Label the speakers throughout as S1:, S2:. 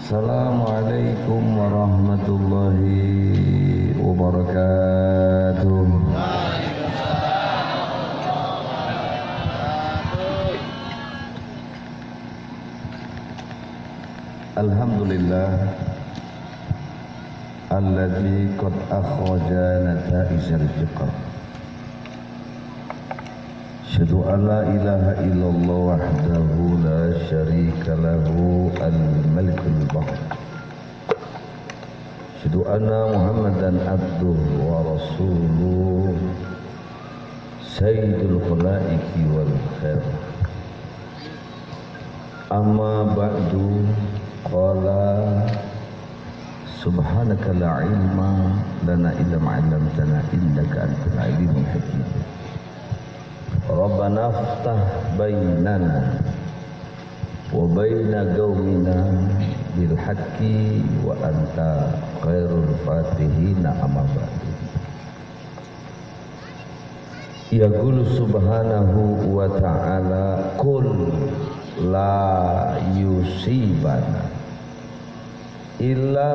S1: Assalamualaikum warahmatullahi wabarakatuh. Alhamdulillah alladzi qad akhraja nata'ijal fiqh. Asyhadu an la ilaha illallah wahdahu la syarika lahu al-malikul bahr. Asyhadu anna Muhammadan abduhu wa rasuluh sayyidul khalaiqi wal khair. Amma ba'du, qala subhanaka la ilma lana illa ma 'allamtana innaka antal alimul hakim. Rabbana aftah bainana wa baina qaumina bil haqqi wa anta khairul fatihina amma ba'du. Yaqulu subhanahu wa ta'ala qul la yusibana illa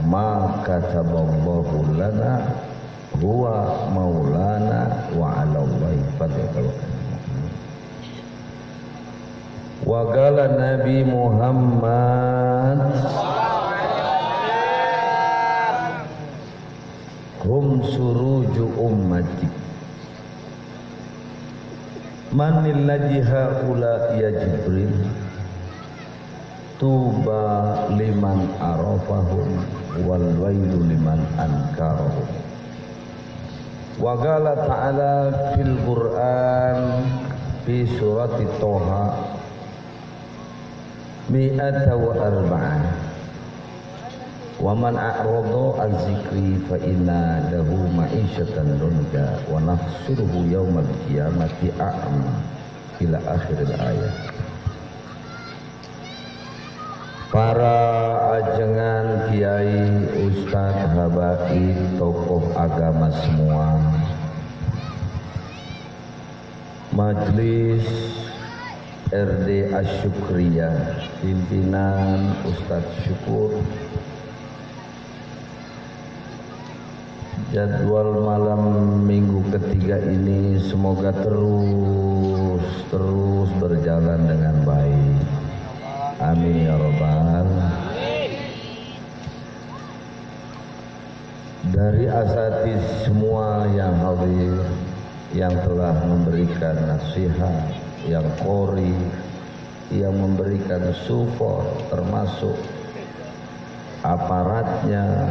S1: ma kataballahu lana huwa maulana wa 'alallahi falyatawakkalul mu'minun. Wa qala Nabi Muhammad hum suruju ummati manil ladzi haula ya Jibril tuba liman arafahum wal wailu liman ankarahum. Wa qala ta'ala fil Qur'an fi surati Toha mi'ata wa arba'ah wa man a'rada an zikri fa inna lahu ma'isyatan dunja wa nahsuruhu yaumal qiyamati a'ma ila akhiril ayat. Para ajengan kiai, ustadz, habaib, tokoh agama semua, Majelis RD Asyukriyah, pimpinan Ustadz Syukur, jadwal malam minggu ketiga ini semoga terus berjalan dengan baik. Amin ya rabbal. Dari asatidz semua yang hadir, yang telah memberikan nasihat, yang qori, yang memberikan support, termasuk aparatnya,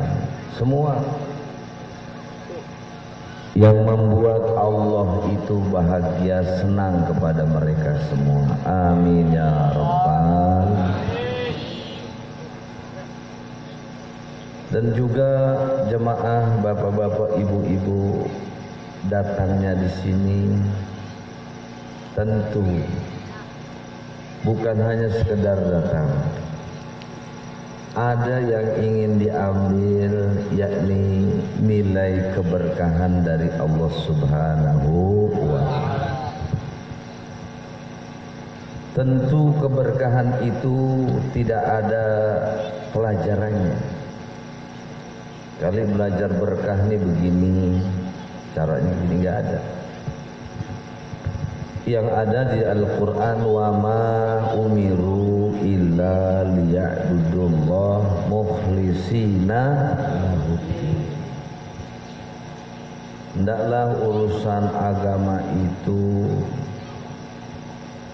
S1: semua yang membuat Allah itu bahagia, senang kepada mereka semua. Amin ya rabbal. Dan juga jemaah, bapak-bapak, ibu-ibu datangnya di sini tentu bukan hanya sekedar datang. Ada yang ingin diambil, yakni nilai keberkahan dari Allah Subhanahu wa ta'ala. Tentu keberkahan itu tidak ada pelajarannya. Kali belajar berkah ini begini, caranya begini, enggak ada. Yang ada di Al-Quran, wa ma umiru illa liya'budullah mukhlisina lahuddin. Hendaklah urusan agama itu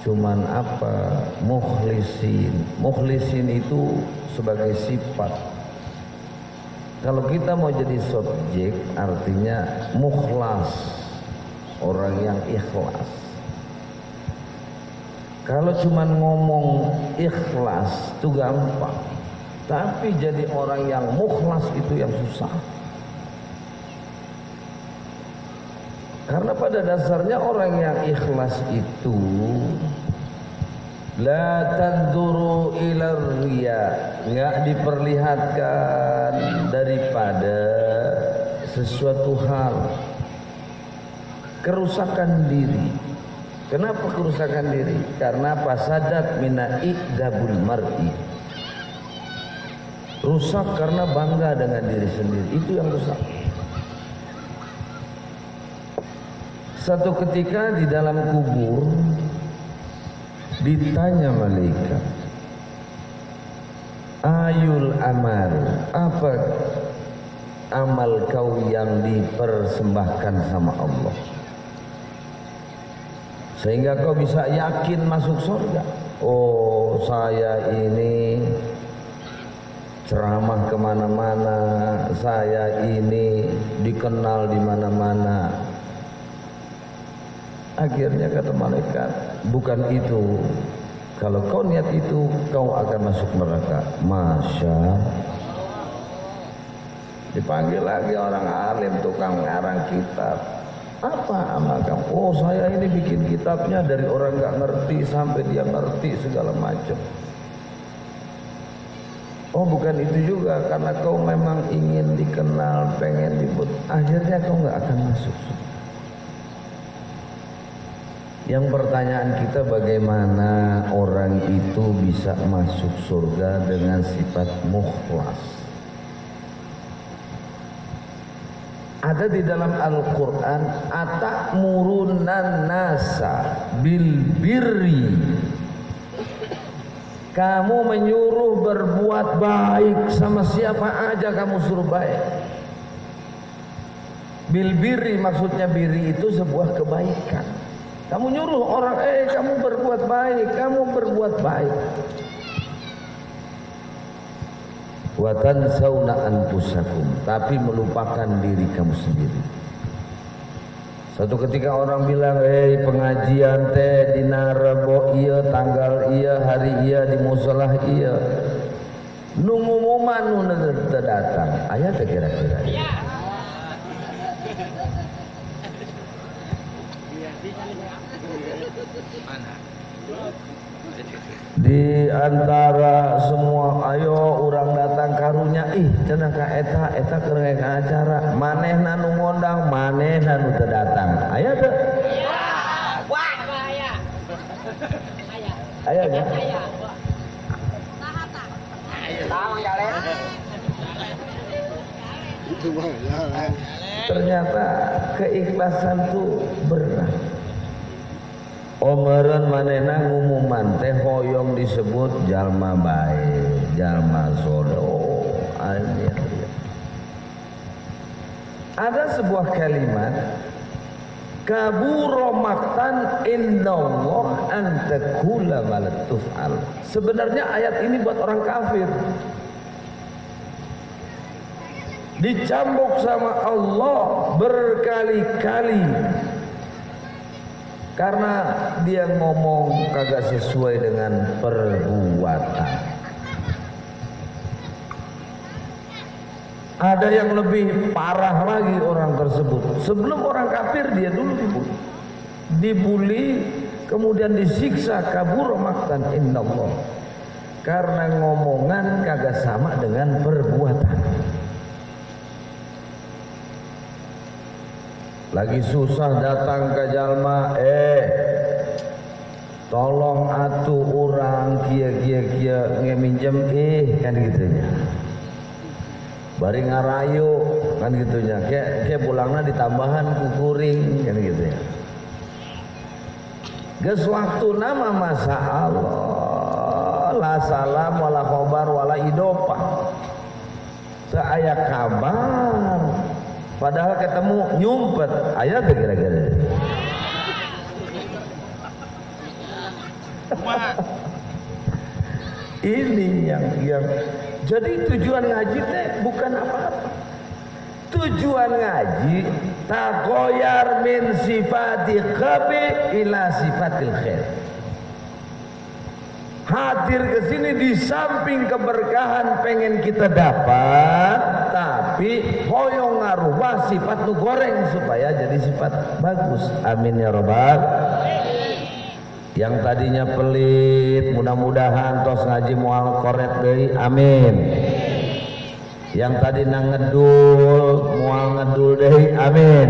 S1: cuman apa? Mukhlisin. Mukhlisin itu sebagai sifat. Kalau kita mau jadi subjek, artinya mukhlas, orang yang ikhlas. Kalau cuman ngomong ikhlas itu gampang, tapi jadi orang yang mukhlas itu yang susah. Karena pada dasarnya orang yang ikhlas itu la tanduru ila riya, enggak diperlihatkan daripada sesuatu hal kerusakan diri. Kenapa kerusakan diri? Karena fasadat mina iqdabul mar'i, Rusak karena bangga dengan diri sendiri, itu yang rusak. Satu ketika di dalam kubur ditanya malaikat, ayul amal, apa amal kau yang dipersembahkan sama Allah sehingga kau bisa yakin masuk surga? Oh, saya ini ceramah kemana-mana, saya ini dikenal di mana-mana. Akhirnya kata malaikat, bukan itu. Kalau kau niat itu, kau akan masuk neraka. Masya. Dipanggil lagi orang alim, tukang ngarang kitab. Apa amal kamu? Oh, saya ini bikin kitabnya dari orang nggak ngerti sampai dia ngerti segala macam. Oh, bukan itu juga, karena kau memang ingin dikenal, pengen disebut. Akhirnya kau nggak akan masuk. Yang pertanyaan kita, bagaimana orang itu bisa masuk surga dengan sifat mukhlas? Ada di dalam Al-Quran, atakmurunan nasa bil birri. Kamu menyuruh berbuat baik, sama siapa aja kamu suruh baik. Bil birri, maksudnya birri itu sebuah kebaikan. Kamu nyuruh orang, kamu berbuat baik, kamu berbuat baik. Wa tansawna anfusakum, tapi melupakan diri kamu sendiri. Satu ketika orang bilang, pengajian teh dina Rebo iya, tanggal iya, hari iya, di musolah iya. Nungumuman nu datang. Aya teh kira-kira. Di antara semua, ayo orang datang karunya, cenah ka eta keur ka acara, manehna nu ngondang, manehna nu teu datang. Aya teu? Wah, aya. Aya nya? Saha tah? Tawang galen. Itu mah ya. Ternyata keikhlasan tuh berat. Omereun manehna ngumuman teh hoyong disebut jalma bae, jalma sodo. Ada sebuah kalimat, kabura maqtan indallah an taqula ma la tuf'al. Sebenarnya ayat ini buat orang kafir. Dicambuk sama Allah berkali-kali karena dia ngomong kagak sesuai dengan perbuatan. Ada yang lebih parah lagi orang tersebut. Sebelum orang kafir dia dulu dibuli, kemudian disiksa, kabur maqtan indallah. Karena ngomongan kagak sama dengan perbuatan. Lagi susah datang ke jalma, tolong atuh urang kia ngeminjem kan gitunya. Bari ngarayu kan gitunya. Kayak pulangna ditambahan kukuring kan gitunya. Geus waktuna mah masyaallah, la salam wala khobar wala idopah. Teu aya kabar. Padahal ketemu nyumpet, aya teh kira-kira. Ini yang jadi tujuan ngaji teh bukan apa-apa. Tujuan ngaji tagoyar min sifati khabi ila sifatil khair. Hadir ke sini di samping keberkahan pengen kita dapat, tapi hoyong ngarubah sifat nu goreng supaya jadi sifat bagus. Amin ya robbal. Yang tadinya pelit, mudah-mudahan tos ngaji moal koret deui. Amin. Yang tadi ngedul, moal ngedul deui. Amin.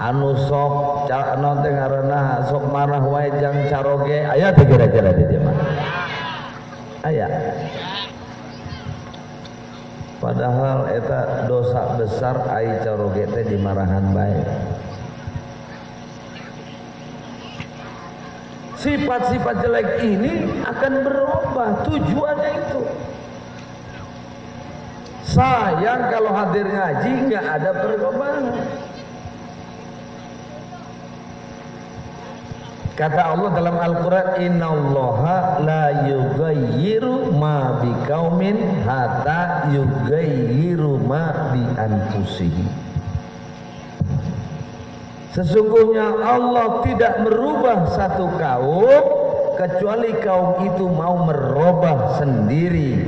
S1: Anu sok anu teh ngaranna sok marah wae jang caroge, aya teh kira-kira di dieu mah. Aya. dosa besar ai caroge teh dimarahan bae. Sifat-sifat jelek ini akan berubah, tujuannya itu. Sayang kalau hadir ngaji nggak ada perubahan. Kata Allah dalam Al-Quran, innallaha la yughayyiru ma biqaumin hatta yughayyiru ma bi anfusihim. Sesungguhnya Allah tidak merubah satu kaum kecuali kaum itu mau merubah sendiri.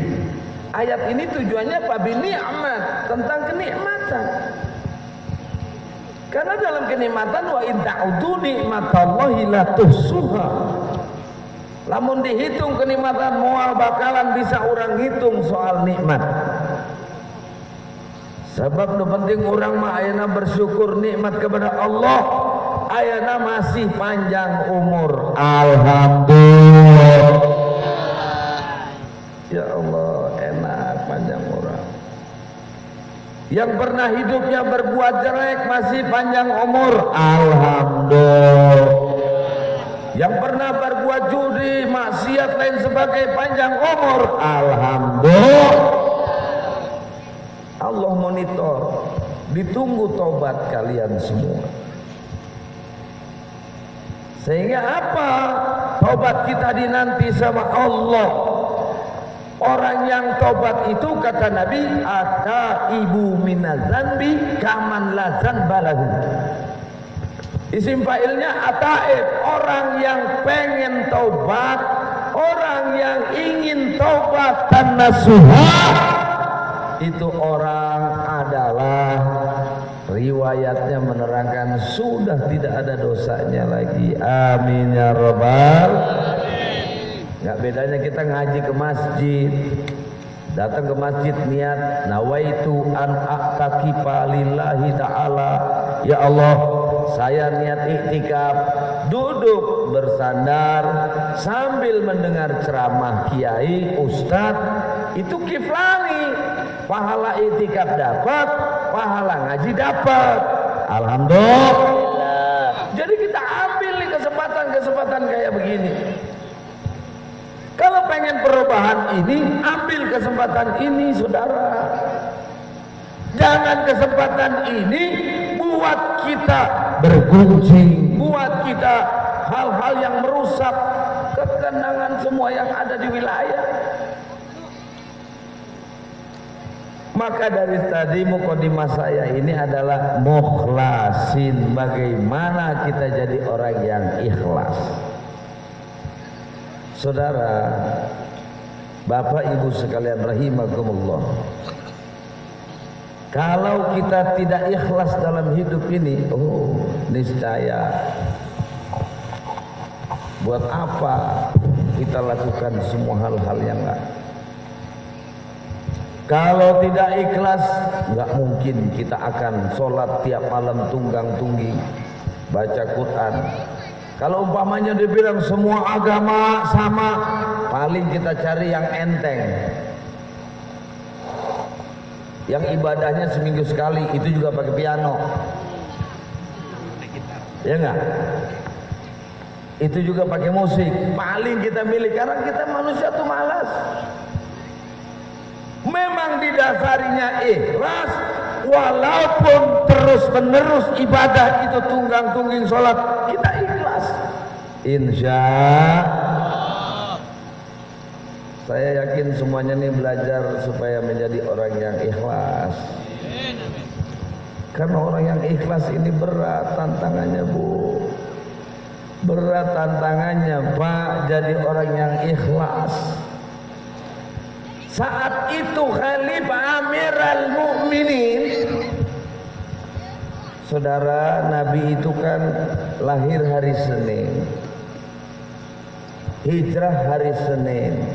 S1: Ayat ini tujuannya babi ni'mat, tentang kenikmatan. Karena dalam kenikmatan wa in ta'udu nikmatallahi la tuhsuha. Lamun dihitung kenikmatan moal bakalan bisa orang hitung soal nikmat. Sebab nu penting orang mah ayeuna bersyukur nikmat kepada Allah. Ayeuna masih panjang umur. Alhamdulillah. Ya Allah, enak panjang umur. Yang pernah hidupnya berbuat jelek masih panjang umur. Alhamdulillah. Yang pernah berbuat judi, maksiat lain sebagai panjang umur. Alhamdulillah. Allah monitor, ditunggu tobat kalian semua. Sehingga apa? Tobat kita dinanti sama Allah. Orang yang tobat itu kata Nabi, ataibu minazanbi kaman la zanbalahu. Isim fa'ilnya ataib, orang yang pengen tobat, orang yang ingin tobat dan nasuha. Itu orang adalah riwayatnya menerangkan sudah tidak ada dosanya lagi. Amin ya rabbal. Nggak bedanya kita ngaji ke masjid, datang ke masjid niat nawaitu an a'takifa lillahi ta'ala. Ya Allah, saya niat iktikaf, duduk bersandar sambil mendengar ceramah kiai, ustadz, itu kiflani. Pahala iktikaf dapat, pahala ngaji dapat. Alhamdulillah. Jadi kita ambil nih kesempatan kayak begini. Kalau pengen perubahan ini, ambil kesempatan ini, saudara. Jangan kesempatan ini buat kita bergunjing, buat kita hal-hal yang merusak ketenangan semua yang ada di wilayah. Maka dari tadi mukadimah saya ini adalah mukhlasin, bagaimana kita jadi orang yang ikhlas. Saudara, Bapak Ibu sekalian rahimakumullah, kalau kita tidak ikhlas dalam hidup ini, oh niscaya buat apa kita lakukan semua hal-hal yang enggak. Kalau tidak ikhlas, nggak mungkin kita akan sholat tiap malam tunggang-tunggi, baca Quran. Kalau umpamanya dibilang semua agama sama, paling kita cari yang enteng. Yang ibadahnya seminggu sekali, itu juga pakai piano. Ya nggak? Itu juga pakai musik. Paling kita milih, karena kita manusia tuh malas. Memang didasarinya ikhlas, walaupun terus menerus ibadah itu tunggang-tungging sholat, kita ikhlas. Insya saya yakin semuanya ini belajar supaya menjadi orang yang ikhlas. Karena orang yang ikhlas ini berat tantangannya, Bu. Berat tantangannya, Pak, jadi orang yang ikhlas. Saat itu Khalifah Amirul Mukminin, saudara, Nabi itu kan lahir hari Senin, hijrah hari Senin,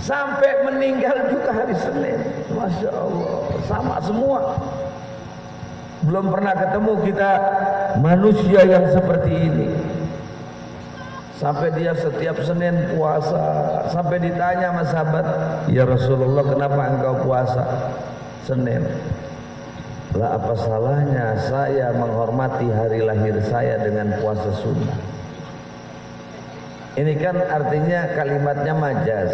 S1: sampai meninggal juga hari Senin. Masya Allah, sama semua. Belum pernah ketemu kita manusia yang seperti ini. Sampai dia setiap Senin puasa. Sampai ditanya sama sahabat, ya Rasulullah, kenapa engkau puasa Senin? Lah apa salahnya saya menghormati hari lahir saya dengan puasa sunnah? Ini kan artinya kalimatnya majaz.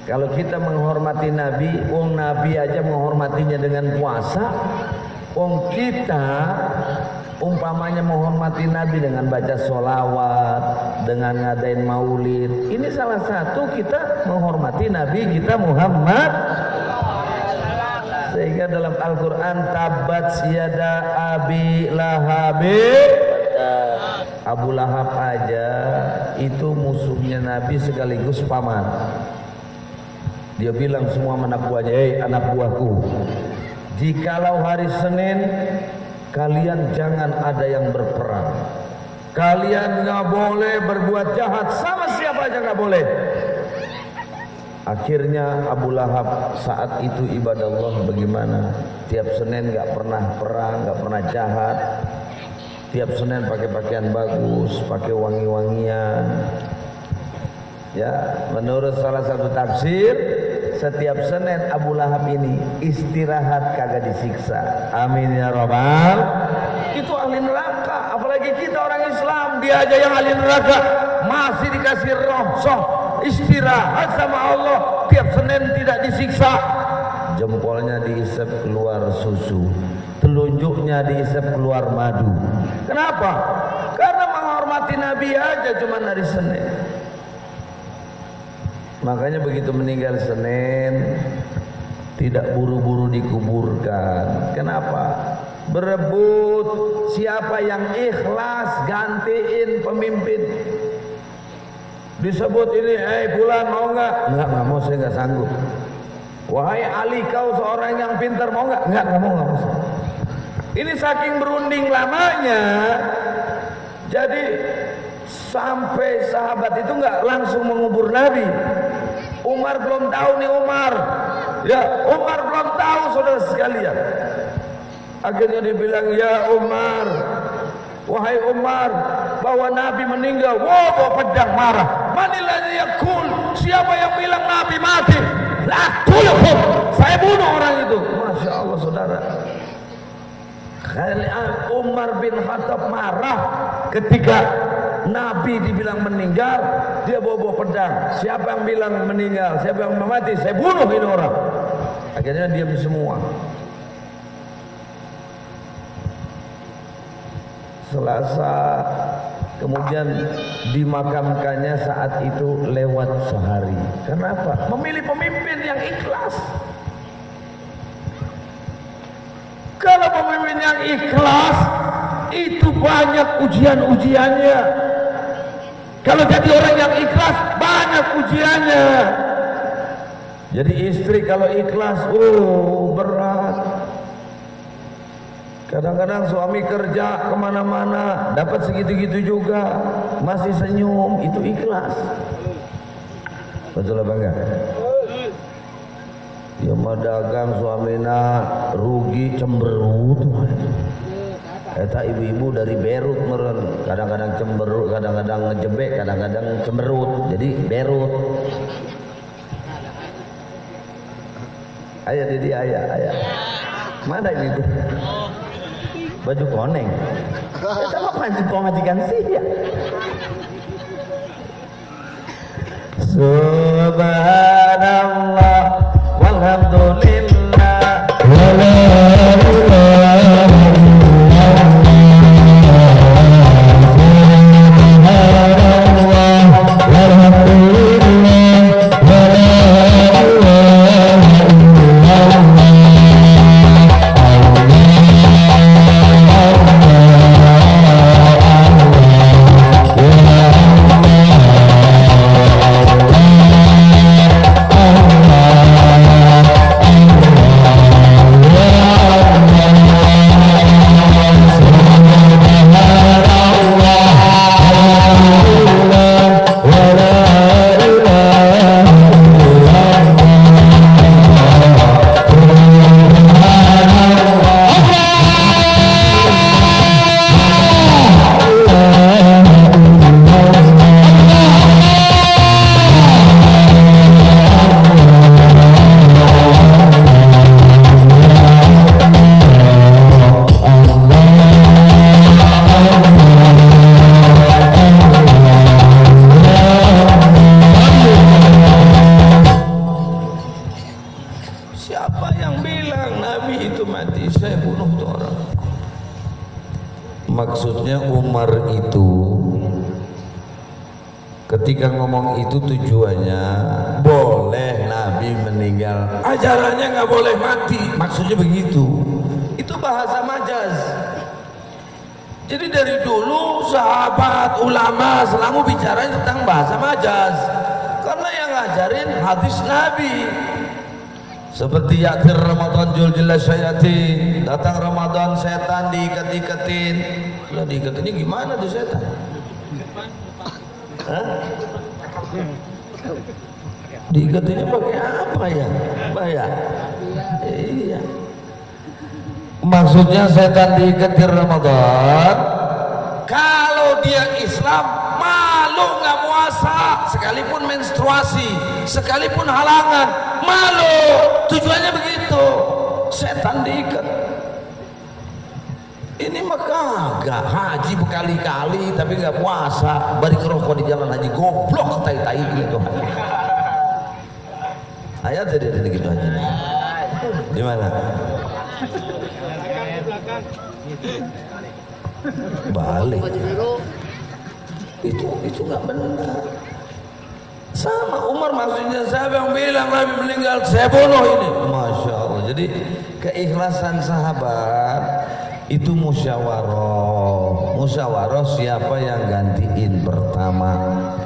S1: Kalau kita menghormati Nabi, wong Nabi aja menghormatinya dengan puasa, wong kita umpamanya menghormati Nabi dengan baca sholawat, dengan ngadain maulid. Ini salah satu kita menghormati Nabi kita Muhammad. Sehingga dalam Al-Quran, tabat siyada abi lahabi, Abu Lahab aja itu musuhnya Nabi sekaligus paman. Dia bilang semua anak buahnya, hei anak buahku, jikalau hari Senin kalian jangan ada yang berperang, kalian nggak boleh berbuat jahat sama siapa aja nggak boleh. Akhirnya Abu Lahab saat itu ibadah Allah bagaimana? Tiap Senin nggak pernah perang, nggak pernah jahat. Tiap Senin pakai pakaian bagus, pakai wangi-wangian. Ya, menurut salah satu tafsir, setiap Senin Abu Lahab ini istirahat kagak disiksa. Amin ya Rabbal. Itu ahli neraka. Apalagi kita orang Islam, dia aja yang ahli neraka masih dikasih rohsoh istirahat sama Allah. Tiap Senin tidak disiksa. Jempolnya diisap keluar susu, telunjuknya diisap keluar madu. Kenapa? Karena menghormati Nabi aja cuma hari Senin. Makanya begitu meninggal Senin tidak buru-buru dikuburkan. Kenapa? Berebut siapa yang ikhlas gantiin pemimpin. Disebut ini, Fulan mau nggak? Nggak mau, saya nggak sanggup. Wahai Ali, kau seorang yang pintar, mau nggak? Nggak mau. Ini saking berunding lamanya, jadi sampai sahabat itu nggak langsung mengubur Nabi. Umar belum tahu nih Umar belum tahu saudara sekalian. Akhirnya dibilang, ya Umar, wahai Umar, bahwa Nabi meninggal. Bawa pedang marah. Manilanya yakul, siapa yang bilang Nabi mati? Saya bunuh orang itu. Masya Allah saudara. Umar bin Khattab marah ketika Nabi dibilang meninggal. Dia bawa pedang. Siapa yang bilang meninggal, siapa yang mati, saya bunuh ini orang. Akhirnya diam semua. Selasa kemudian dimakamkannya saat itu lewat sehari. Kenapa? Memilih pemimpin yang ikhlas. Kalau pemimpin yang ikhlas itu banyak ujian-ujiannya. Kalau jadi orang yang ikhlas banyak ujiannya. Jadi istri kalau ikhlas, berat. Kadang-kadang suami kerja kemana-mana dapat segitu-gitu juga masih senyum, itu ikhlas. Betul apa enggak? Ya mah dagang suamina rugi cemberut. Eta ibu-ibu dari Berut meren, kadang-kadang cemberut, kadang-kadang ngejebek, kadang-kadang cemberut, jadi Berut. Ayah Didi, ayah. Mana ini tuh? Baju koneng. Kita mau pengajikan sih ya. Subhanallah walhamdulillah wala ketika ngomong itu tujuannya boleh Nabi meninggal, ajarannya nggak boleh mati, maksudnya begitu. Itu bahasa majaz. Jadi dari dulu sahabat, ulama selalu bicara tentang bahasa majaz, karena yang ngajarin hadis Nabi. Seperti yatir Ramadan juljilah syayatin, datang Ramadan setan diikat-ikatin. Lah diikatinnya gimana tuh setan? Hah? Diikatinnya pakai apa ya? Bayar. Iya. Maksudnya setan diikat di Ramadan. Kalau dia Islam malu nggak puasa, sekalipun menstruasi, sekalipun halangan, malu. Tujuannya begitu. Setan diikat. Ini mah kagak, haji berkali-kali tapi nggak puasa, bari ngerokok di jalan haji, goblok tai-tai gitu. Ayat jadi gitu aja. Di mana? Balik. Itu nggak benar. Sama Umar, maksudnya siapa yang bilang Nabi meninggal, saya bunuh ini. Masya Allah. Jadi keikhlasan sahabat itu musyawarah siapa yang gantiin pertama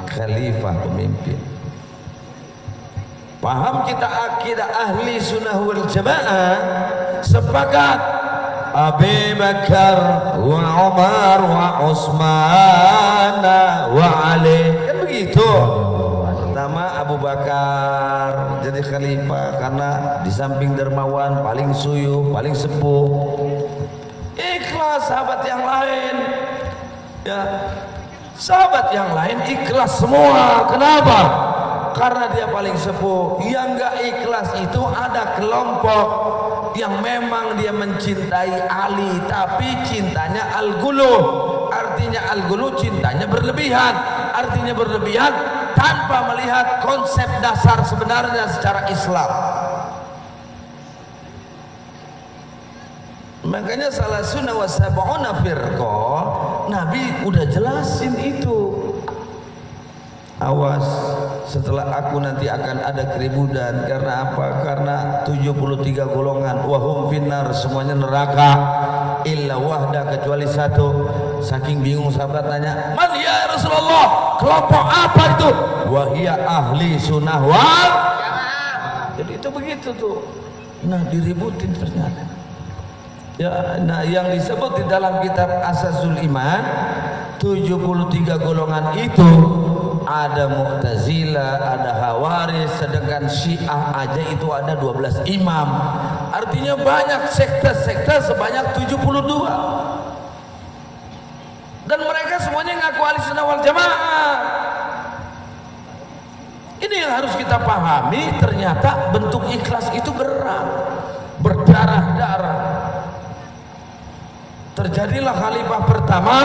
S1: khalifah pemimpin. Paham kita akidah ahli sunnah wal jamaah, sepakat Abu Bakar wa Umar wa Utsman wa Ali, kan begitu. Pertama Abu Bakar jadi khalifah karena di samping dermawan, paling suyuh, paling sepuh. Ikhlas sahabat yang lain, ya sahabat yang lain ikhlas semua. Kenapa? Karena dia paling sepuh. Yang enggak ikhlas itu ada kelompok yang memang dia mencintai Ali, tapi cintanya al-gulu. Artinya al-gulu cintanya berlebihan. Artinya berlebihan tanpa melihat konsep dasar sebenarnya secara Islam. Makanya salah sunnah wa sab'una firqah, Nabi udah jelasin itu. Awas, setelah aku nanti akan ada keributan. Karena apa? Karena 73 golongan, wahum finnar, semuanya neraka, illa wahda, kecuali satu. Saking bingung sahabat tanya, man ya Rasulullah, kelompok apa itu? Wahia ahli sunnah wal. Jadi itu begitu tuh. Nah diributin ternyata. Ya, nah yang disebut di dalam kitab Asasul Iman 73 golongan itu ada Mu'tazilah, ada Khawarij, sedangkan Syiah aja itu ada 12 imam. Artinya banyak sekte-sekte sebanyak 72. Dan mereka semuanya ngaku ahlussunnah wal jamaah. Ini yang harus kita pahami, ternyata bentuk ikhlas itu berat, berdarah-darah. Terjadilah khalifah pertama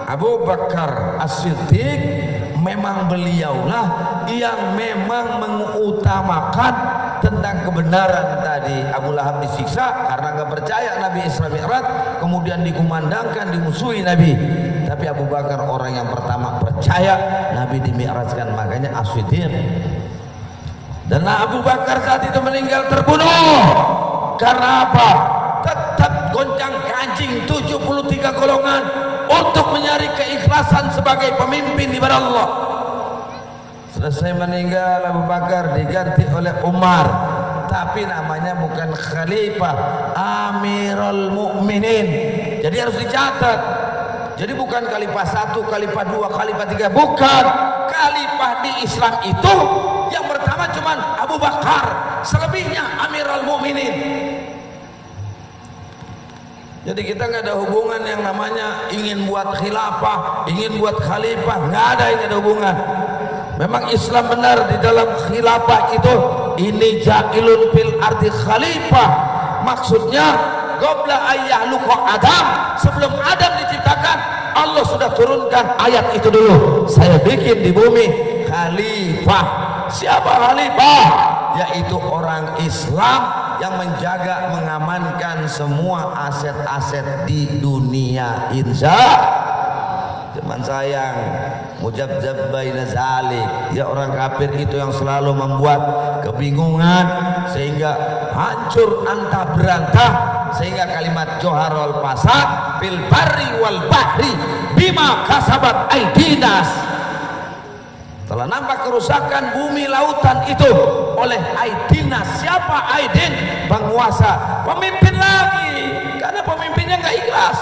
S1: Abu Bakar As-Siddiq, memang beliaulah yang memang mengutamakan tentang kebenaran tadi. Abu Lahab disiksa karena nggak percaya Nabi Isra Mi'raj, kemudian dikumandangkan, dimusuhi Nabi. Tapi Abu Bakar orang yang pertama percaya Nabi dimi'rajkan, makanya As-Siddiq. Dan Abu Bakar saat itu meninggal terbunuh. Karena apa? Tetap goncang kancing 73 golongan untuk mencari keikhlasan sebagai pemimpin di bawah Allah. Selesai meninggal Abu Bakar diganti oleh Umar, tapi namanya bukan khalifah, Amirul Mukminin. Jadi harus dicatat. Jadi bukan khalifah 1, khalifah 2, khalifah 3, bukan. Khalifah di Islam itu yang pertama cuman Abu Bakar, selebihnya Amirul Mukminin. Jadi kita nggak ada hubungan yang namanya ingin buat khilafah, ingin buat khalifah, nggak ada, yang ada hubungan. Memang Islam benar di dalam khilafah itu, ini ja'ilun fil ardi khalifah. Maksudnya qabla ayyahluqa Adam, sebelum Adam diciptakan Allah sudah turunkan ayat itu dulu. Saya bikin di bumi khalifah. Siapa khalifah? Yaitu orang Islam yang menjaga, mengamankan semua aset-aset di dunia. Insya. Cuman sayang mujabzab baina zalik. Ya, orang kafir itu yang selalu membuat kebingungan sehingga hancur antah berantah, sehingga kalimat joharul fasad fil barri wal bahri bima kasabat aidinas. Telah nampak kerusakan bumi lautan itu oleh aidinas. Siapa aidin? Penguasa, pemimpin lagi, karena pemimpinnya nggak ikhlas.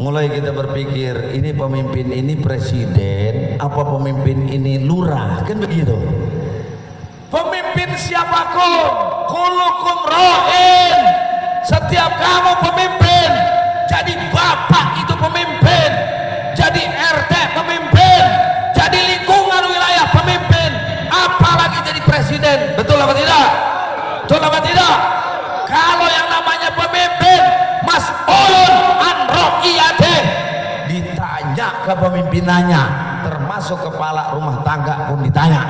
S1: Mulai kita berpikir, ini pemimpin ini presiden apa pemimpin ini lurah, kan begitu. Pemimpin siapapun, kulukum ra'in, setiap kamu pemimpin. Jadi bapak itu pemimpin, jadi RT pemimpin, jadi lingkungan wilayah pemimpin, apalagi jadi presiden. Betul apa tidak? Betul apa tidak? Kalau yang namanya pemimpin mas'ulun an ra'iyatih, ditanya kepemimpinannya, termasuk kepala rumah tangga pun ditanya.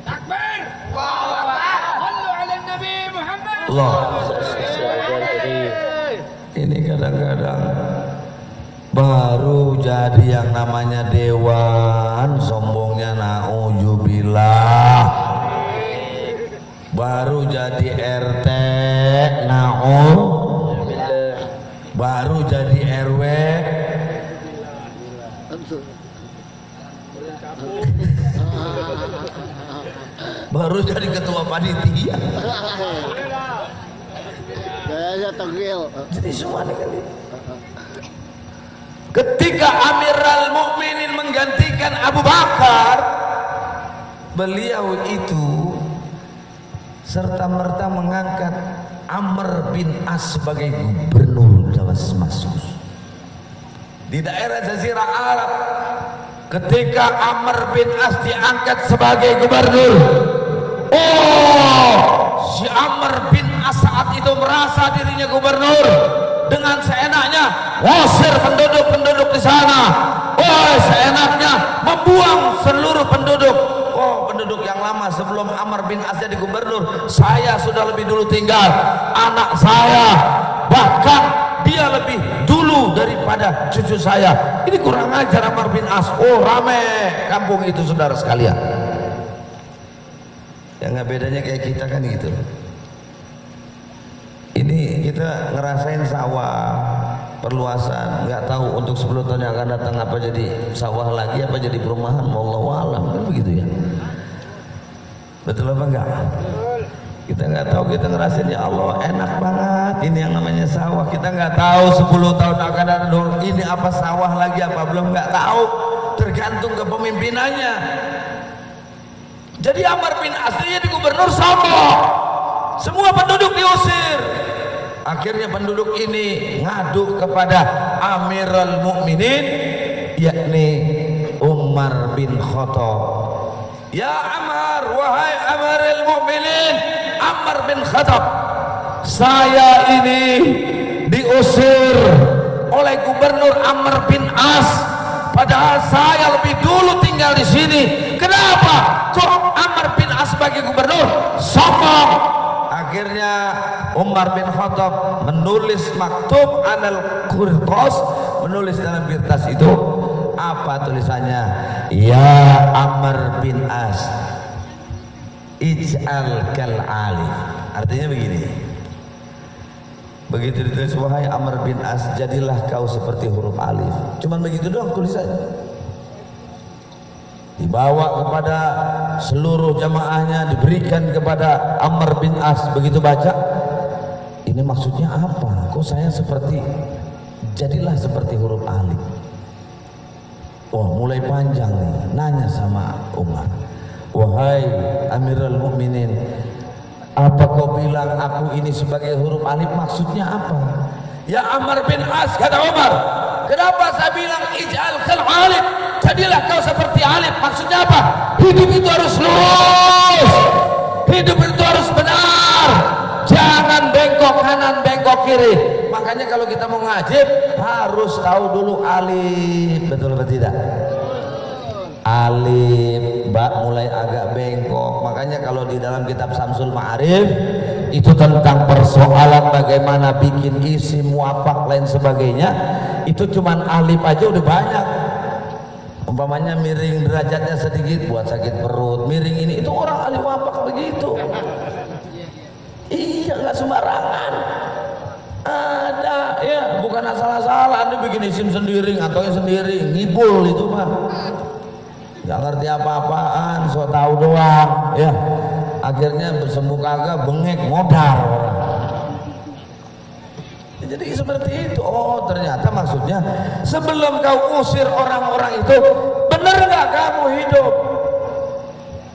S2: Takbir, Allahu Akbar, sallu ala Nabi Muhammad.
S1: Allah. Ini kadang-kadang baru jadi yang namanya dewan, sombongnya na'udzubillah. Baru jadi RT, baru jadi RW, baru jadi ketua panitia. Jadi semua kali. Ketika Amirul Mukminin menggantikan Abu Bakar, beliau itu serta-merta mengangkat Amr bin As sebagai gubernur Damaskus di daerah Jazirah Arab. Ketika Amr bin As diangkat sebagai gubernur, si Amr bin As saat itu merasa dirinya gubernur, dengan seenaknya ngusir penduduk-penduduk di sana. Seenaknya membuang seluruh penduduk. Penduduk yang lama sebelum Amr bin As jadi gubernur, saya sudah lebih dulu tinggal, anak saya bahkan dia lebih dulu daripada cucu saya. Ini kurang ajar Amr bin As. Rame kampung itu, saudara sekalian. Ya nggak bedanya kayak kita kan gitu. Ini kita ngerasain sawah perluasan, nggak tahu untuk 10 tahun yang akan datang apa jadi sawah lagi, apa jadi perumahan, wallahu alam, kan begitu ya. Betul apa enggak? Kita nggak tahu, kita ngerasain ya Allah enak banget ini yang namanya sawah. Kita nggak tahu 10 tahun akan datang ini apa sawah lagi apa belum, nggak tahu, tergantung kepemimpinannya. Jadi Amr bin As jadi gubernur sombong, semua penduduk diusir. Akhirnya penduduk ini ngadu kepada Amirul Mukminin, yakni Umar bin Khattab. Ya Amr, wahai Amirul Mukminin Amr bin Khattab, saya ini diusir oleh gubernur Amr bin As, padahal saya lebih dulu tinggal di sini. Kenapa kok Amr bin As sebagai gubernur sombong? Akhirnya Umar bin Khattab menulis maktub anal qirtas, menulis dalam kertas itu apa tulisannya? Ya Amr bin As, ij'al kal alif. Artinya begini, begitu ditulis wahai Amr bin As, jadilah kau seperti huruf alif. Cuman begitu doang tulisannya. Dibawa kepada seluruh jamaahnya, diberikan kepada Amr bin As. Begitu baca, ini maksudnya apa? Kok saya seperti, jadilah seperti huruf alif. Mulai panjang nih, nanya sama Umar, wahai Amirul Mukminin, apa kau bilang aku ini sebagai huruf alif, maksudnya apa? Ya Amr bin As, kata Umar, kenapa saya bilang ij'al kal alif, jadilah kau seperti alif, maksudnya apa? Hidup itu harus lurus, hidup itu harus benar, jangan bengkok kanan bengkok kiri. Makanya kalau kita mau ngajib harus tahu dulu alif, betul atau tidak? Alif, mulai agak bengkok. Makanya kalau di dalam kitab Samsul Ma'arif itu tentang persoalan bagaimana bikin isim, muafak, lain sebagainya, itu cuman alif aja udah banyak. Umpamanya miring derajatnya sedikit buat sakit perut, miring ini, itu orang alif muafak begitu. Iya, nggak sembarangan. Ada ya, bukan asal-asalan Anda bikin isim sendiri, ngatoin sendiri, ngibul itu mah. Nggak ngerti apa-apaan, so tahu doang ya. Akhirnya bersembuh kagak, bengek, modal orang. Jadi seperti itu. Oh, ternyata maksudnya sebelum kau usir orang-orang itu, bener nggak kamu hidup?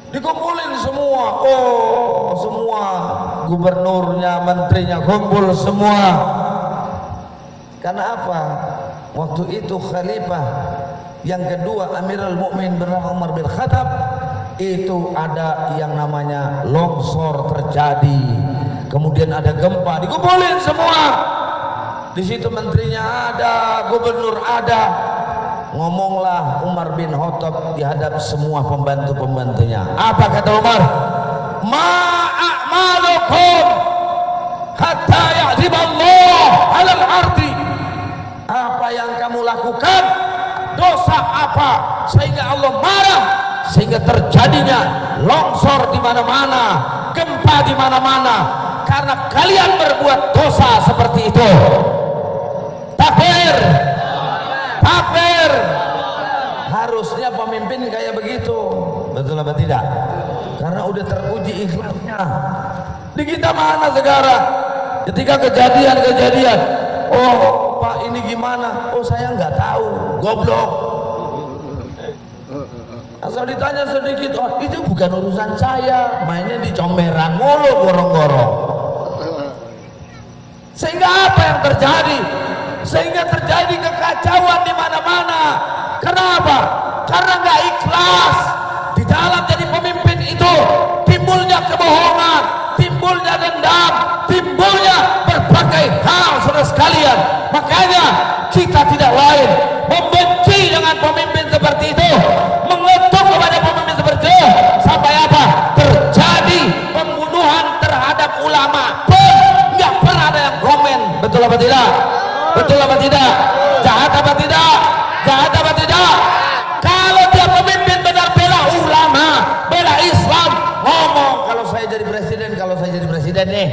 S1: Dikumpulin semua. Oh, semua gubernurnya, menterinya kumpul semua. Karena apa? Waktu itu khalifah yang kedua Amirul Mukminin bernama Umar bin Khattab, itu ada yang namanya longsor terjadi, kemudian ada gempa, dikumpulin semua. Di situ menterinya ada, gubernur ada. Ngomonglah Umar bin Khattab di hadap semua pembantu-pembantunya. Apa kata Umar? Ma'amalukum hatta ya'ziballah 'alal ardi. Apa yang kamu lakukan, dosa apa sehingga Allah marah, sehingga terjadinya longsor di mana-mana, gempa di mana-mana, karena kalian berbuat dosa seperti itu. Takbir, takbir. Harusnya pemimpin kayak begitu, betul apa tidak? Karena udah teruji ikhlasnya. Di kita mana sekarang? Ketika kejadian, oh Pak ini gimana? Oh saya nggak tahu, goblok. Asal ditanya sedikit, oh itu bukan urusan saya, mainnya di comberan mulu, gorong-gorong. Sehingga apa yang terjadi? Sehingga terjadi kekacauan di mana-mana. Kenapa? Karena nggak ikhlas. Di dalam jadi pemimpin itu timbulnya kebohongan, timbulnya dendam, timbulnya berbagai hal, saudara sekalian. Makanya kita tidak lain membenci dengan pemimpin seperti itu, mengetuk kepada pemimpin seperti itu, sampai apa? Terjadi pembunuhan terhadap ulama pun nggak pernah ada yang komen. Betul apa tidak? Betul apa tidak? Jahat apa tidak? Jahat apa tidak? Kalau dia pemimpin benar, bela ulama, bela Islam, ngomong kalau saya jadi presiden nih,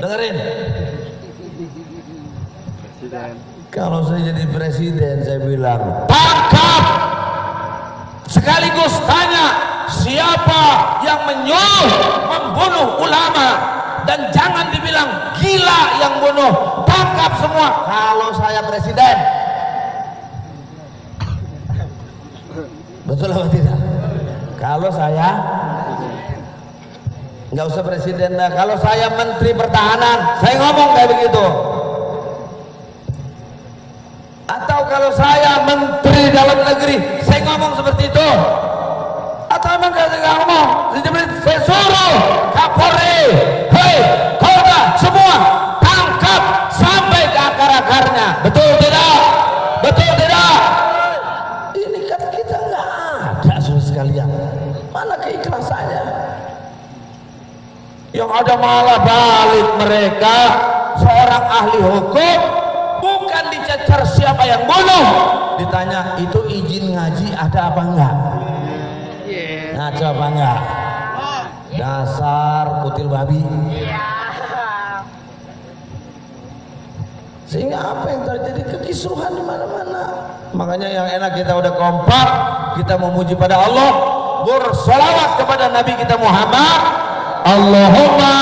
S1: dengerin. Kalau saya jadi presiden, saya bilang tangkap, sekaligus tanya siapa yang menyuruh membunuh ulama, dan jangan dibilang gila yang bunuh, tangkap semua. Kalau saya presiden, betul atau tidak? Kalau saya nggak usah presiden, nah kalau saya menteri pertahanan, saya ngomong kayak begitu. Atau kalau saya menteri dalam negeri, saya ngomong seperti itu. Atau emang saya nggak ngomong, saya suruh Kapolri, hei Kapolda, semua tangkap sampai ke akar-akarnya. Betul tidak? Betul tidak? Ini kan kita nggak ada, saudara sekalian. Mana keikhlasannya? Yang ada malah balik mereka, seorang ahli hukum, bukan dicecer siapa yang bunuh, ditanya itu izin ngaji ada apa enggak, ngaji apa enggak, dasar kutil babi. Sehingga apa yang terjadi? Kekisruhan di mana-mana. Makanya yang enak kita udah kompak, kita memuji pada Allah, bersolawat kepada Nabi kita Muhammad. Allahumma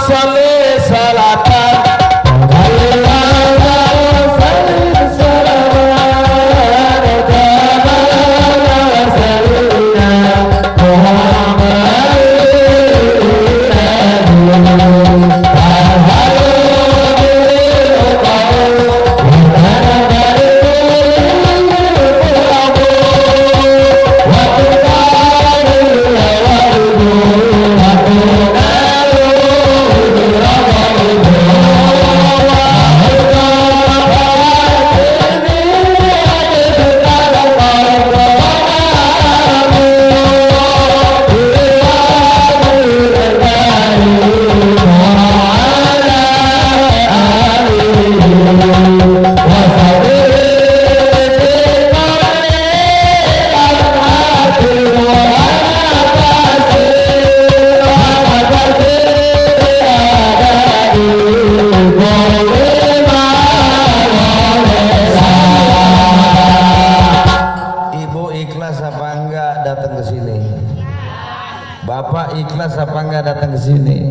S1: sholli salatan Bapak ikhlas apa enggak datang ke sini?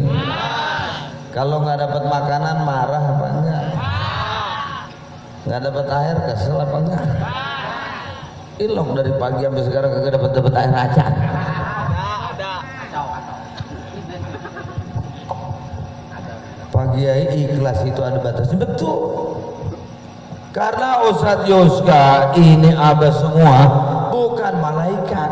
S1: Kalau nggak dapat makanan marah apa enggak? Nggak dapat air kesel apa enggak? Ilok dari pagi sampai sekarang kagak dapat air acan. Pak Kiai ikhlas itu ada batasnya, betul. Karena Ustadz Yoska ini abah semua, bukan malaikat.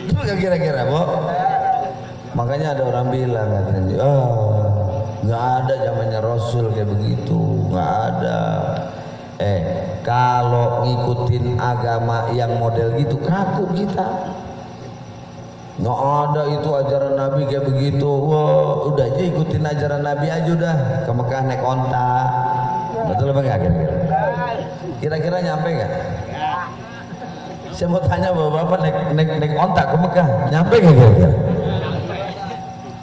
S1: Itu gak kira-kira, Bu? Makanya ada orang bilang katanya, nggak ada zamannya Rasul kayak begitu, nggak ada. Kalau ngikutin agama yang model gitu kaku kita. Nggak ada itu ajaran Nabi kayak begitu. Wah, udah aja ikutin ajaran Nabi aja udah. Ke Mekah naik onta. Betul apa enggak kira-kira? Kira-kira nyampe nggak? Saya mau tanya bapak-bapak naik onta ke Mekah, nyampe nggak kira-kira?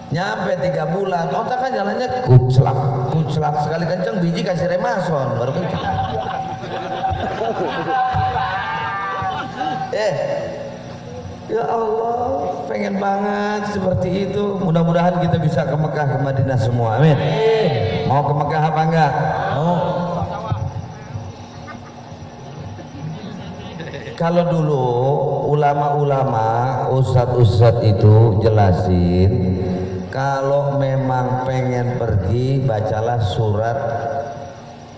S1: Nyampe 3 bulan. Onta kan jalannya kuclak sekali kenceng, biji kasih remason baru kenceng. Ya Allah, pengen banget seperti itu. Mudah-mudahan kita bisa ke Mekah, ke Madinah semua. Amin. Mau ke Mekah apa enggak? Mau. Kalau dulu ulama-ulama, ustadz-ustadz itu jelasin, kalau memang pengen pergi, bacalah surat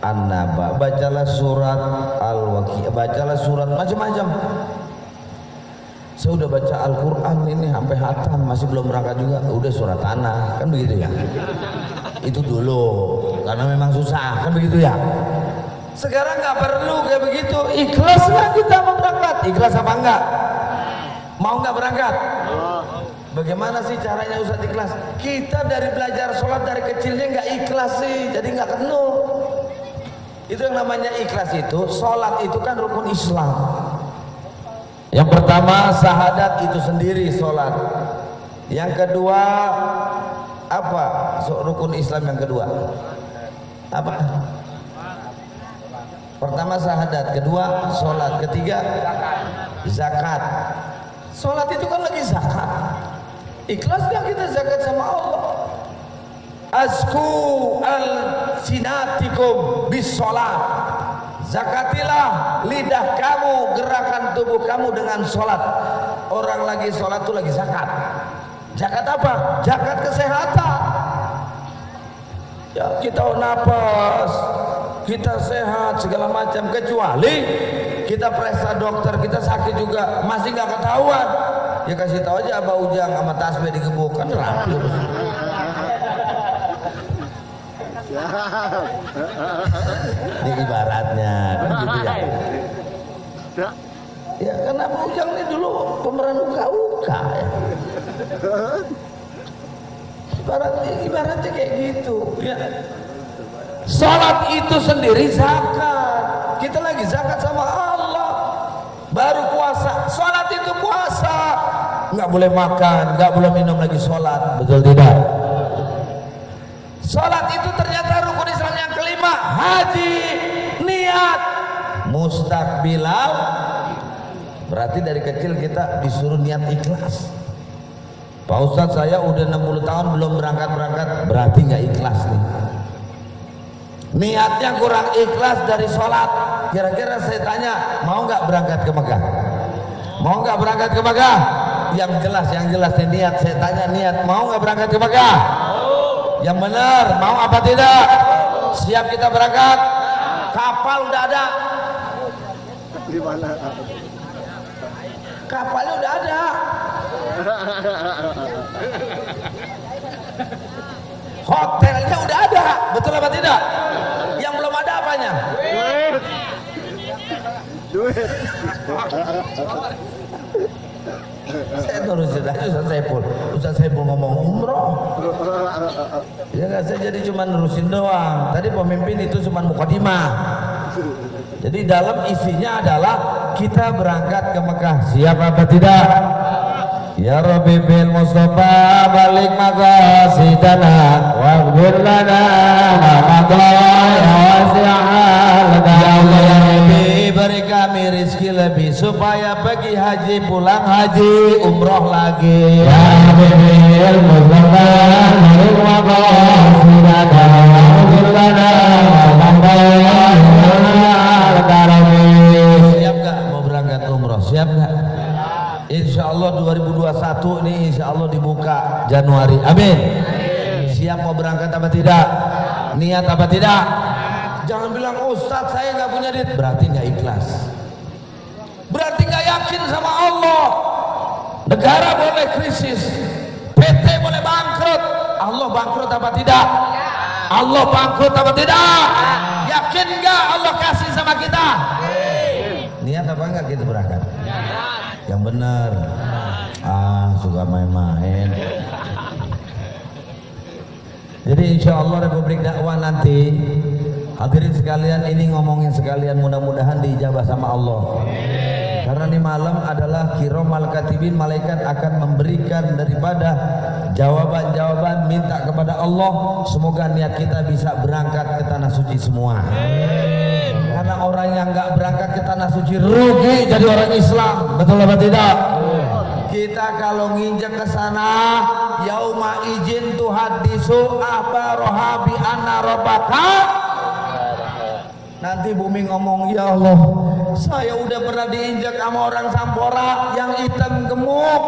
S1: An-Naba, bacalah surat Al-Waqiah, bacalah surat macam-macam. Saya udah baca Al-Quran ini sampai hatam, masih belum berangkat juga, udah surat tanah, kan begitu ya? Itu dulu, karena memang susah, kan begitu ya? Sekarang nggak perlu kayak begitu, ikhlas nggak kita mau berangkat? Ikhlas apa enggak? Mau nggak berangkat? Bagaimana sih caranya Ustadz ikhlas? Kita dari belajar sholat dari kecilnya nggak ikhlas sih, jadi nggak kenal. Itu yang namanya ikhlas itu, sholat itu kan rukun Islam. Yang pertama syahadat itu sendiri sholat. Yang kedua apa? Rukun Islam yang kedua apa? Pertama syahadat, kedua sholat, ketiga zakat. Sholat itu kan lagi zakat. Ikhlas gak kita zakat sama Allah? Azku al-sinatikum bis sholat. Zakatilah lidah kamu, gerakan tubuh kamu dengan sholat. Orang lagi sholat itu lagi zakat. Zakat apa? Zakat kesehatan. Ya kita napas, kita sehat segala macam, kecuali kita periksa dokter, kita sakit juga masih nggak ketahuan. Ya kasih tahu aja Abah Ujang sama tasbih digebuk, kan rapi. Ini ibaratnya kan gitu ya. Ya karena Abah Ujang ini dulu pemeran uka-uka ya. Ibaratnya kayak gitu ya. Salat itu sendiri zakat. Kita lagi zakat sama Allah. Baru puasa. Salat itu puasa. Nggak boleh makan, nggak boleh minum lagi salat. Betul tidak? Salat itu ternyata rukun Islam yang kelima. Haji, niat, mustaqbilal. Berarti dari kecil kita disuruh niat ikhlas. Pak Ustadz, saya udah 60 tahun belum berangkat-berangkat, berarti nggak ikhlas nih. Niatnya kurang ikhlas dari sholat. Kira-kira saya tanya, mau nggak berangkat ke Mekah? Mau nggak berangkat ke Mekah? Yang jelas nih niat. Saya tanya niat, mau nggak berangkat ke Mekah? Yang benar, mau apa tidak? Siap kita berangkat? Kapal udah ada.
S3: Di mana?
S1: Kapalnya udah ada. Hotelnya udah ada, betul apa tidak? Yang belum ada apanya?
S3: Duit.
S1: Saya nurusin aja Ustaz Saiful ngomong umroh. Ya nggak, saya jadi cuma nurusin doang. Tadi pemimpin itu cuma mukadimah. Jadi dalam isinya adalah kita berangkat ke Mekah. Siap apa tidak? Ya Rabbi bil Mustafa balik maqasidana waghfir lana ma qadaya wasi'al. Ya Allah ya Rabbi beri kami rezeki lebih supaya pergi haji pulang haji umroh lagi. Ya Rabbi bil Mustafa balik maqasidana waghfir lana ma qadaya wasi'al. Siap gak mau berangkat umroh? Siap gak? Insya Allah 2021 ini insya Allah dibuka Januari. Amin. Siap mau berangkat apa tidak? Niat apa tidak? Jangan bilang Ustadz saya nggak punya duit. Berarti nggak ikhlas. Berarti nggak yakin sama Allah. Negara boleh krisis, PT boleh bangkrut. Allah bangkrut apa tidak? Allah bangkrut apa tidak? Yakin nggak Allah kasih sama kita? Niat apa enggak kita berangkat? Yang benar. Suka main-main. Jadi insya Allah Republik Dakwah nanti hadirin sekalian ini ngomongin sekalian mudah-mudahan diijabah sama Allah. Karena ini malam adalah kiromal katibin, malaikat akan memberikan daripada jawaban-jawaban minta kepada Allah. Semoga niat kita bisa berangkat ke tanah suci semua. Karena orang yang nggak berangkat ke tanah suci rugi jadi orang Islam, betul apa tidak? Kita kalau nginjek ke sana, yauma izin tuhaddisu akhbaraha bi anna rabbaka. Nanti bumi ngomong, ya Allah, saya udah pernah diinjak sama orang Sampora yang hitam gemuk.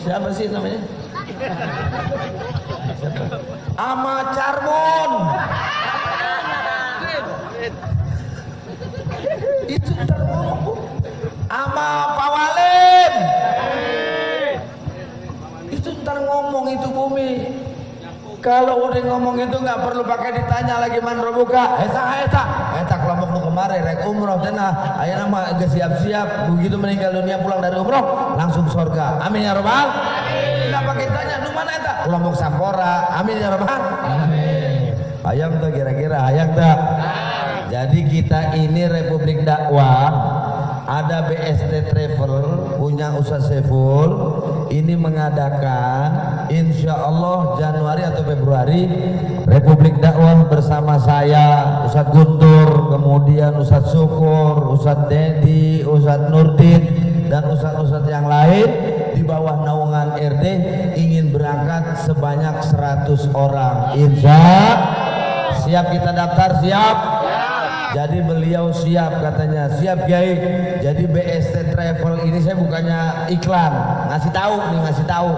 S1: Siapa sih namanya? Ama Carbon. Itu ntar ngomong ama Pak Walim. Itu ntar ngomong itu bumi. Kalau udah ngomong itu nggak perlu pakai ditanya lagi man robuka. Eta kelompok nu kemarin rek umroh cenah. Aya nama geus siap-siap begitu meninggal dunia pulang dari umroh langsung surga. Amin ya rabbal. Enggak pakai tanya nu mana eta? Kelompok Sampora. Amin ya rabbal. Amin. Hayang tuh kira-kira hayang tuh. Jadi kita ini Republik Dakwah, ada BST Travel punya Ustaz Saiful ini mengadakan insya Allah Januari atau Februari Republik Dakwah bersama saya Ustaz Guntur, kemudian Ustaz Syukur, Ustaz Dedi, Ustaz Nurdin dan Ustaz-Ustaz yang lain di bawah naungan RD ingin berangkat sebanyak 100 orang. Insya siap kita daftar, siap? Jadi beliau siap katanya, siap Kiai. Jadi BST Travel ini saya bukannya iklan, ngasih tahu nih, ngasih tahu.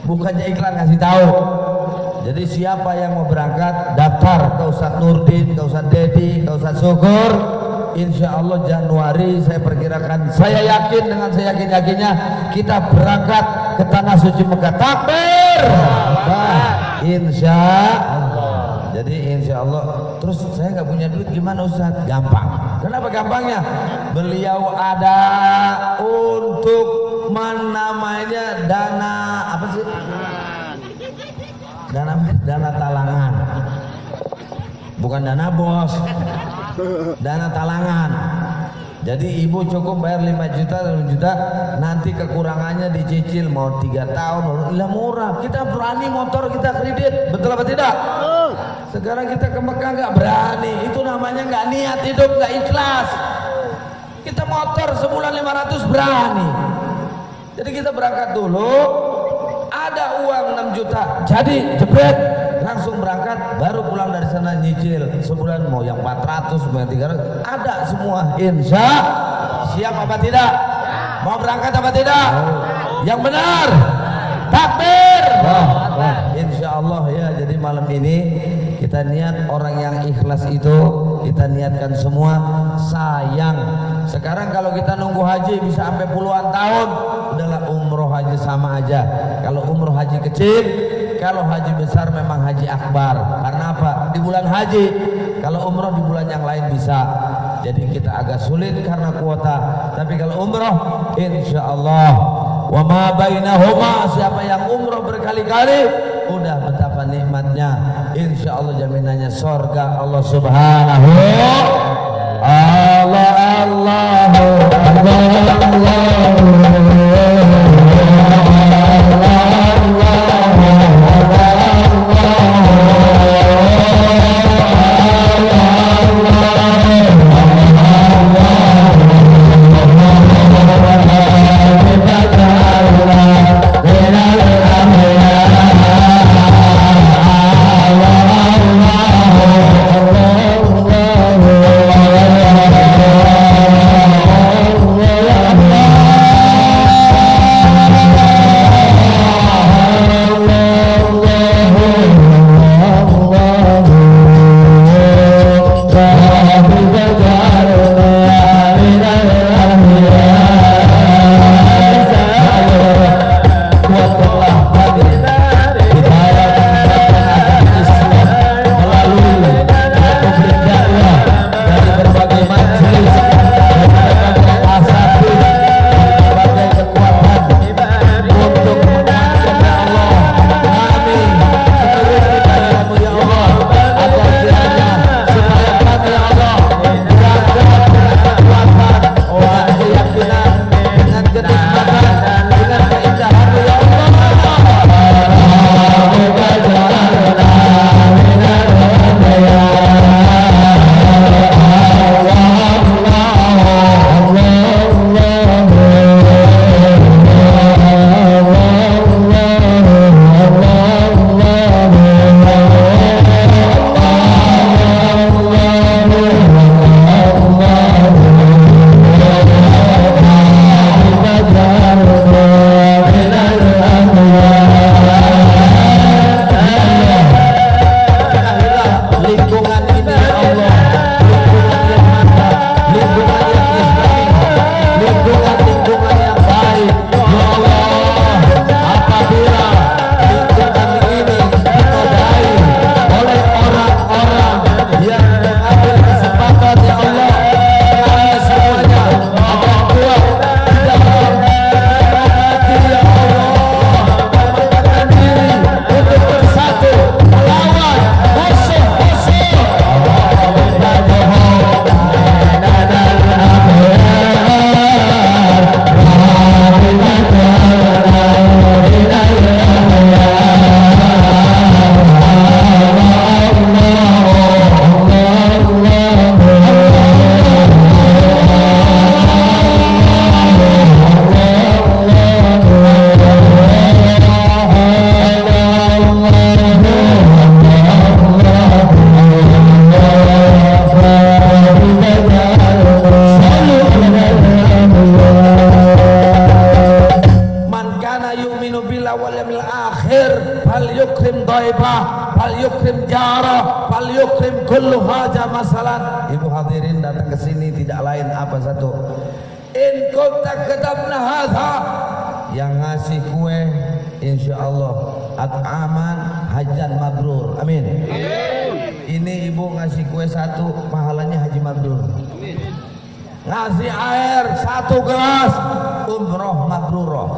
S1: Bukannya iklan, ngasih tahu. Jadi siapa yang mau berangkat daftar ke Ustadz Nurdin, ke Ustadz Dedi, ke Ustadz Syukur. Insya Allah Januari saya perkirakan, saya yakin dengan saya yakin-yakinnya kita berangkat ke tanah suci Mekah. Takbir! Insya Allah. Jadi insya Allah. Terus saya nggak punya duit gimana Ustaz? Gampang. Kenapa gampangnya? Beliau ada untuk namanya dana apa sih? Dana talangan. Bukan dana bos. Dana talangan. Jadi ibu cukup bayar 5 juta, 10 juta, nanti kekurangannya dicicil mau 3 tahun, lah murah. Kita berani motor kita kredit, betul apa tidak? Sekarang kita ke Mekah nggak berani, itu namanya nggak niat hidup, nggak ikhlas. Kita motor sebulan 500 berani. Jadi kita berangkat dulu, ada uang 6 juta, jadi jebret. Langsung berangkat, baru pulang dari sana nyicil sebulan mau yang 400, mau yang 300, ada semua. Insya siap apa tidak? Mau berangkat apa tidak? Yang benar, takbir. Insya Allah ya. Jadi malam ini kita niat orang yang ikhlas itu kita niatkan semua. Sayang sekarang kalau kita nunggu haji bisa sampai puluhan tahun, udahlah umroh haji sama aja. Kalau umroh haji kecil, kalau haji besar memang haji akbar. Karena apa? Di bulan haji. Kalau umroh di bulan yang lain bisa. Jadi kita agak sulit karena kuota. Tapi kalau umroh insya Allah wa ma bainahuma, siapa yang umroh berkali-kali udah betapa nikmatnya. Insya Allah jaminannya surga Allah Subhanahu. Allah Ibu hadirin datang ke sini tidak lain apa satu. In kunta katabna hadha, yang ngasih kue insya Allah at'aman hajan mabrur. Amin. Ini ibu ngasih kue satu, pahalanya haji mabrur. Ngasih air satu gelas, umroh mabruroh.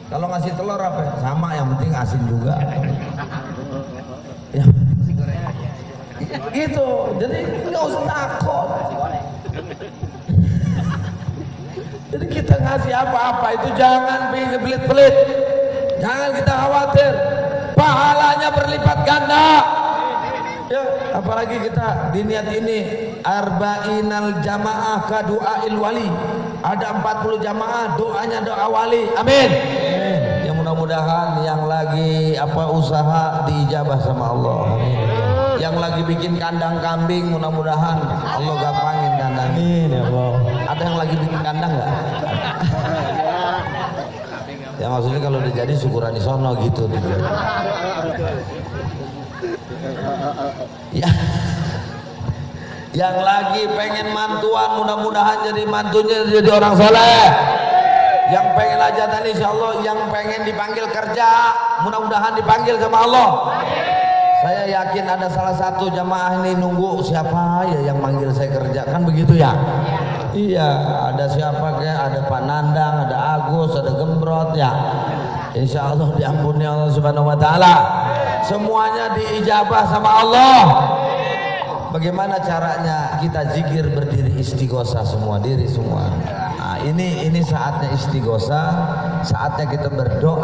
S1: Kalau ngasih telur apa? Sama, yang penting asin juga. Ya. Gitu, jadi nggak usah takut. Jadi kita ngasih apa-apa itu jangan pelit-pelit, jangan kita khawatir, pahalanya berlipat ganda. Ya, apalagi kita di niat ini arba'inal jamaah ka du'ail wali, ada 40 jamaah doanya doa wali. Amin. Yang mudah-mudahan yang lagi usaha diijabah sama Allah. Amin. Yang lagi bikin kandang kambing mudah-mudahan Allah gampangin kandang. Amin ya Allah. Ada yang lagi bikin kandang nggak? Ya maksudnya kalau udah jadi syukuran di sono gitu. Ya. Yang lagi pengen mantuan mudah-mudahan jadi mantunya jadi orang soleh. Yang pengen hajatan insya Allah, yang pengen dipanggil kerja mudah-mudahan dipanggil sama Allah. Saya yakin ada salah satu jamaah ini nunggu siapa ya yang manggil saya kerja, kan begitu ya? Iya, ada siapa kayak ada Pak Nandang, ada Agus, ada Gembrot ya. Insya Allah diampuni Allah Subhanahu Wa Taala. Semuanya diijabah sama Allah. Bagaimana caranya kita zikir berdiri istighosah semua diri semua. ini saatnya istighosa, saatnya kita berdoa